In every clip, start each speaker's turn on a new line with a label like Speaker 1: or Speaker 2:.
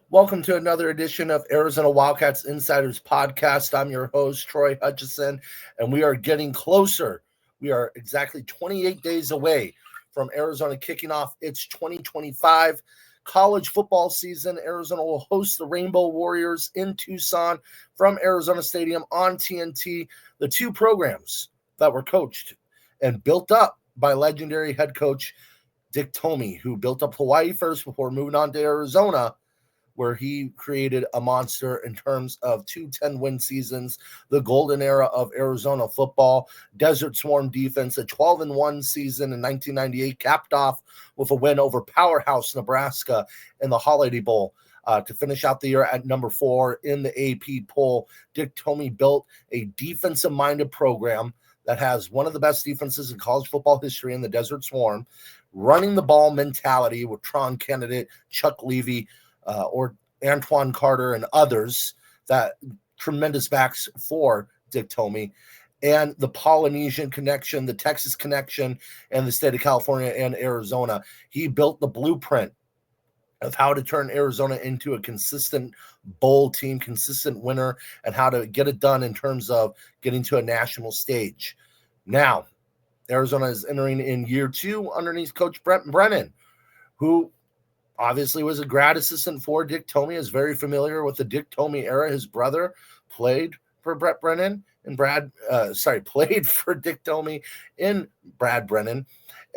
Speaker 1: Welcome to another edition of Arizona Wildcats Insiders Podcast. I'm your host, Troy Hutchison, and we are getting closer. We are exactly 28 days away from Arizona kicking off its 2025 college football season. Arizona will host the Rainbow Warriors in Tucson from Arizona Stadium on TNT. The two programs that were coached and built up by legendary head coach Dick Tomey, who built up Hawaii first before moving on to Arizona, where he created a monster in terms of 2 10-win seasons, the golden era of Arizona football, Desert Swarm defense, a 12-1 season in 1998, capped off with a win over Powerhouse, Nebraska in the Holiday Bowl. To finish out the year at number 4 in the AP poll, Dick Tomey built a defensive-minded program that has one of the best defenses in college football history in the Desert Swarm, running the ball mentality with Tron candidate Chuck Levy, or Antoine Carter and others, that tremendous backs for Dick Tomey, and the Polynesian connection, the Texas connection, and the state of California and Arizona. He built the blueprint of how to turn Arizona into a consistent bowl team, consistent winner, and how to get it done in terms of getting to a national stage. Now, Arizona is entering in year 2 underneath Coach Brent Brennan, who obviously was a grad assistant for Dick Tomey, is very familiar with the Dick Tomey era. His brother played for Brett Brennan and played for Dick Tomey in Brad Brennan.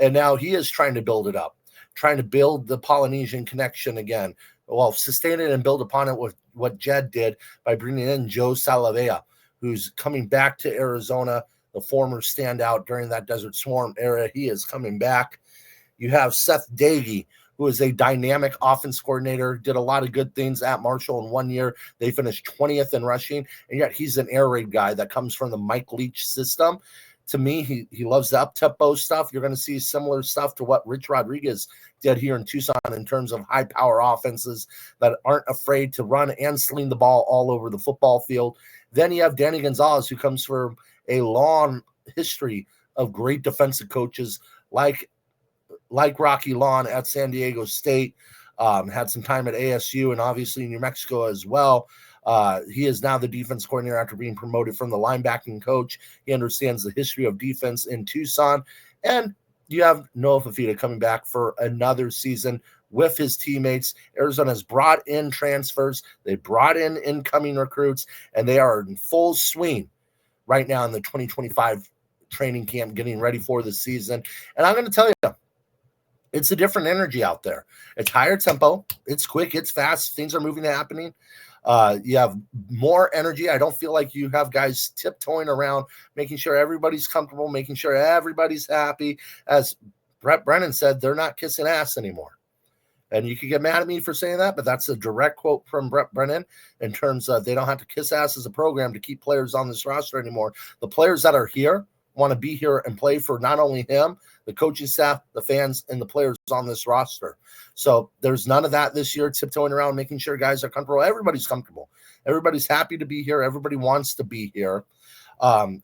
Speaker 1: And now he is trying to build it up, trying to build the Polynesian connection again. Well, sustain it and build upon it with what Jed did by bringing in Joe Salavea, who's coming back to Arizona, the former standout during that Desert Swarm era. He is coming back. You have Seth Dagey, who is a dynamic offense coordinator, did a lot of good things at Marshall in 1 year. They finished 20th in rushing, and yet he's an air raid guy that comes from the Mike Leach system. To me, he loves the up-tempo stuff. You're going to see similar stuff to what Rich Rodriguez did here in Tucson in terms of high-power offenses that aren't afraid to run and sling the ball all over the football field. Then you have Danny Gonzalez, who comes from a long history of great defensive coaches like Rocky Lawn at San Diego State, had some time at ASU and obviously New Mexico as well. He is now the defense coordinator after being promoted from the linebacking coach. He understands the history of defense in Tucson. And you have Noah Fafita coming back for another season with his teammates. Arizona has brought in transfers. They brought in incoming recruits, and they are in full swing right now in the 2025 training camp, getting ready for the season. And I'm going to tell you, it's a different energy out there. It's higher tempo. It's quick. It's fast. Things are moving and happening. You have more energy. I don't feel like you have guys tiptoeing around, making sure everybody's comfortable, making sure everybody's happy. As Brett Brennan said, they're not kissing ass anymore. And you can get mad at me for saying that, but that's a direct quote from Brett Brennan in terms of they don't have to kiss ass as a program to keep players on this roster anymore. The players that are here want to be here and play for not only him, the coaching staff, the fans, and the players on this roster. So there's none of that this year, tiptoeing around, making sure guys are comfortable. Everybody's comfortable. Everybody's happy to be here. Everybody wants to be here.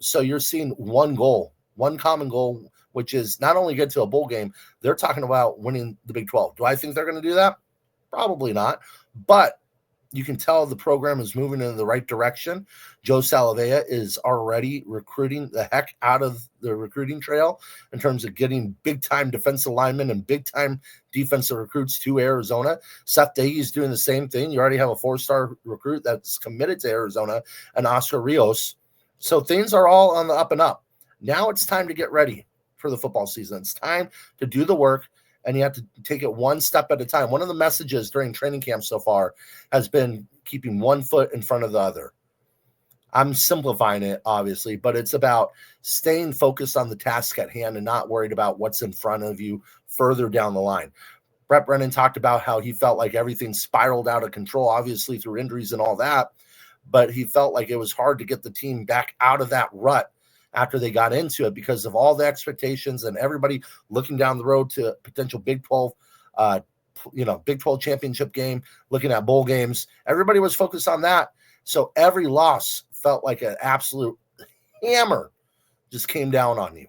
Speaker 1: So you're seeing one goal, one common goal, which is not only get to a bowl game, they're talking about winning the Big 12. Do I think they're going to do that? Probably not. But you can tell the program is moving in the right direction. Joe Salavea is already recruiting the heck out of the recruiting trail in terms of getting big-time defensive linemen and big-time defensive recruits to Arizona. Seth Dagey is doing the same thing. You already have a 4-star recruit that's committed to Arizona, and Oscar Rios. So things are all on the up and up. Now it's time to get ready for the football season. It's time to do the work, and you have to take it one step at a time. One of the messages during training camp so far has been keeping one foot in front of the other. I'm simplifying it, obviously, but it's about staying focused on the task at hand and not worried about what's in front of you further down the line. Brett Brennan talked about how he felt like everything spiraled out of control, obviously through injuries and all that, but he felt like it was hard to get the team back out of that rut after they got into it because of all the expectations and everybody looking down the road to a potential Big 12, Big 12 championship game, looking at bowl games. Everybody was focused on that. So every loss felt like an absolute hammer just came down on you.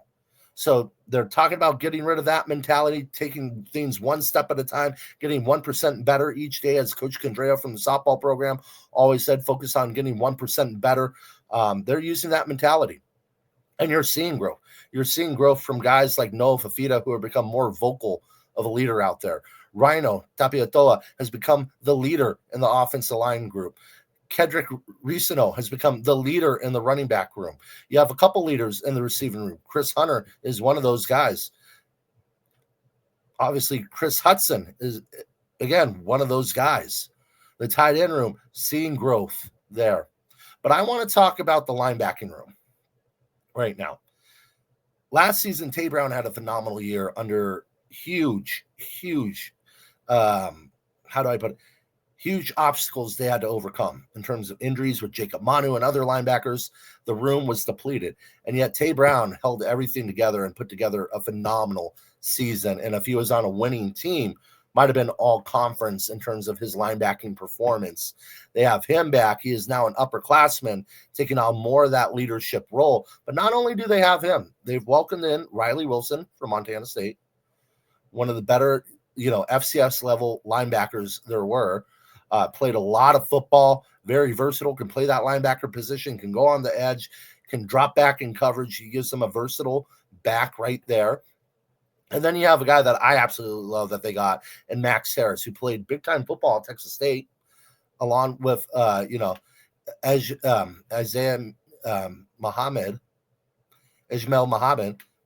Speaker 1: So they're talking about getting rid of that mentality, taking things one step at a time, getting 1% better each day. As Coach Condrea from the softball program always said, focus on getting 1% better. They're using that mentality. And you're seeing growth. You're seeing growth from guys like Noah Fafita, who have become more vocal of a leader out there. Rhino Tapiatoa has become the leader in the offensive line group. Kedrick Risino has become the leader in the running back room. You have a couple leaders in the receiving room. Chris Hunter is one of those guys. Obviously, Chris Hutchison is, again, one of those guys. The tight end room, seeing growth there. But I want to talk about the linebacking room right now. Last season, Tay Brown had a phenomenal year under huge, how do I put it? Huge obstacles they had to overcome in terms of injuries with Jacob Manu and other linebackers. The room was depleted, and yet Tay Brown held everything together and put together a phenomenal season. And if he was on a winning team, might have been all conference in terms of his linebacking performance. They have him back. He is now an upperclassman, taking on more of that leadership role. But not only do they have him, they've welcomed in Riley Wilson from Montana State, one of the better, FCS level linebackers there were. Played a lot of football, very versatile, can play that linebacker position, can go on the edge, can drop back in coverage. He gives them a versatile back right there. And then you have a guy that I absolutely love that they got, and Max Harris, who played big-time football at Texas State, along with, Isaiah Ismail Mohammed.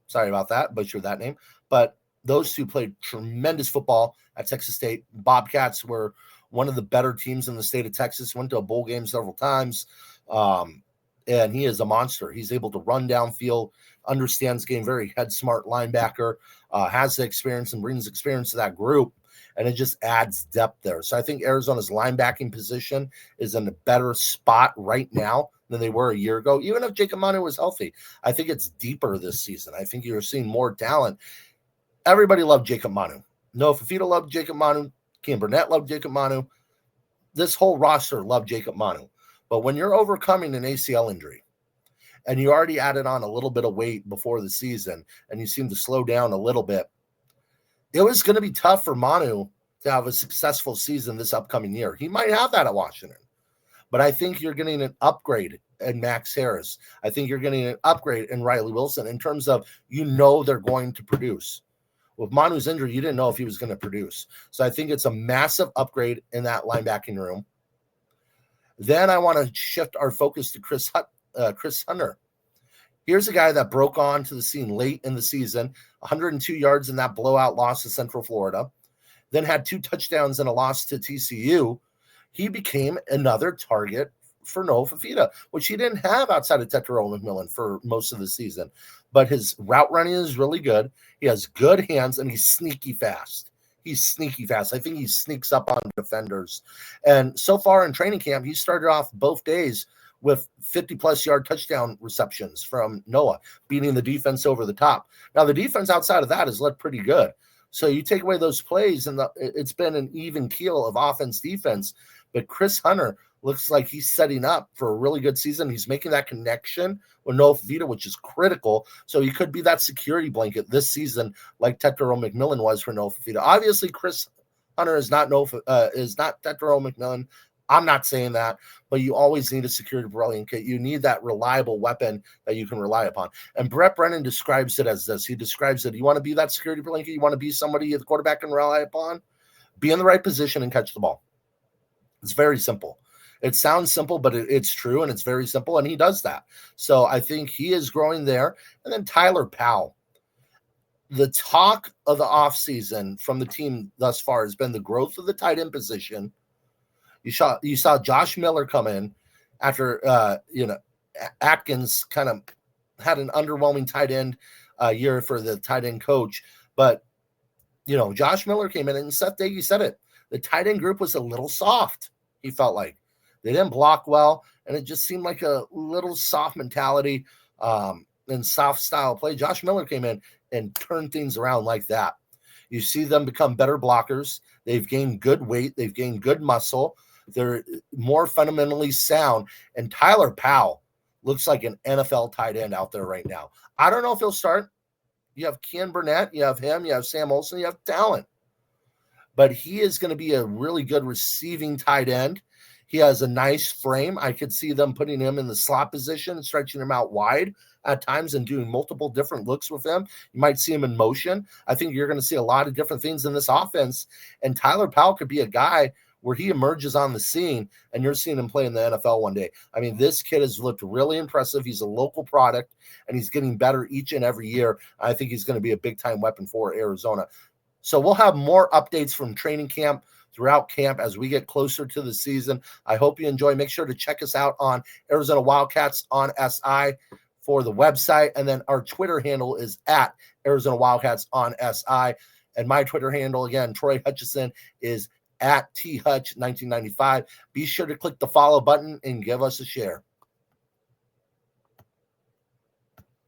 Speaker 1: Sorry about that, butchered that name. But those two played tremendous football at Texas State. Bobcats were one of the better teams in the state of Texas, went to a bowl game several times. And he is a monster. He's able to run downfield, understands game, very head smart linebacker, has the experience and brings experience to that group. And it just adds depth there. So I think Arizona's linebacking position is in a better spot right now than they were a year ago. Even if Jacob Manu was healthy, I think it's deeper this season. I think you're seeing more talent. Everybody loved Jacob Manu. Noah Fafita loved Jacob Manu. Cam Burnett loved Jacob Manu. This whole roster loved Jacob Manu. But when you're overcoming an ACL injury and you already added on a little bit of weight before the season and you seem to slow down a little bit, it was going to be tough for Manu to have a successful season this upcoming year. He might have that at Washington. But I think you're getting an upgrade in Max Harris. I think you're getting an upgrade in Riley Wilson in terms of they're going to produce. With Manu's injury, you didn't know if he was going to produce. So I think it's a massive upgrade in that linebacking room. Then I want to shift our focus to Chris Hunter. Here's a guy that broke onto the scene late in the season, 102 yards in that blowout loss to Central Florida, then had 2 touchdowns and a loss to TCU. He became another target for Noah Fafita, which he didn't have outside of Tetero McMillan for most of the season. But his route running is really good. He has good hands, and he's sneaky fast. I think he sneaks up on defenders. And so far in training camp, he started off both days with 50-plus yard touchdown receptions from Noah, beating the defense over the top. Now, the defense outside of that has looked pretty good. So you take away those plays, and it's been an even keel of offense-defense. But Chris Hunter looks like he's setting up for a really good season. He's making that connection with Noah Fafita, which is critical. So he could be that security blanket this season, like Tetero McMillan was for Noah Fafita. Obviously, Chris Hunter is not Tetero McMillan. I'm not saying that, but you always need a security blanket. You need that reliable weapon that you can rely upon. And Brett Brennan describes it as this. He describes it. You want to be that security blanket? You want to be somebody the quarterback can rely upon? Be in the right position and catch the ball. It's very simple. It sounds simple, but it's true, and it's very simple, and he does that. So I think he is growing there. And then Tyler Powell. The talk of the offseason from the team thus far has been the growth of the tight end position. You saw Josh Miller come in after Atkins kind of had an underwhelming tight end year for the tight end coach. But, Josh Miller came in, and Seth Dagey said it. The tight end group was a little soft, he felt like. They didn't block well, and it just seemed like a little soft mentality and soft style play. Josh Miller came in and turned things around like that. You see them become better blockers. They've gained good weight. They've gained good muscle. They're more fundamentally sound. And Tyler Powell looks like an NFL tight end out there right now. I don't know if he'll start. You have Ken Burnett, you have him, you have Sam Olsen, you have talent. But he is going to be a really good receiving tight end. He has a nice frame. I could see them putting him in the slot position and stretching him out wide at times and doing multiple different looks with him. You might see him in motion. I think you're going to see a lot of different things in this offense. And Tyler Powell could be a guy where he emerges on the scene and you're seeing him play in the NFL one day. I mean, this kid has looked really impressive. He's a local product and he's getting better each and every year. I think he's going to be a big-time weapon for Arizona. So we'll have more updates from training camp throughout camp as we get closer to the season. I hope you enjoy. Make sure to check us out on Arizona Wildcats on SI for the website. And then our Twitter handle is at Arizona Wildcats on SI. And my Twitter handle, again, Troy Hutchison, is at THutch1995. Be sure to click the follow button and give us a share.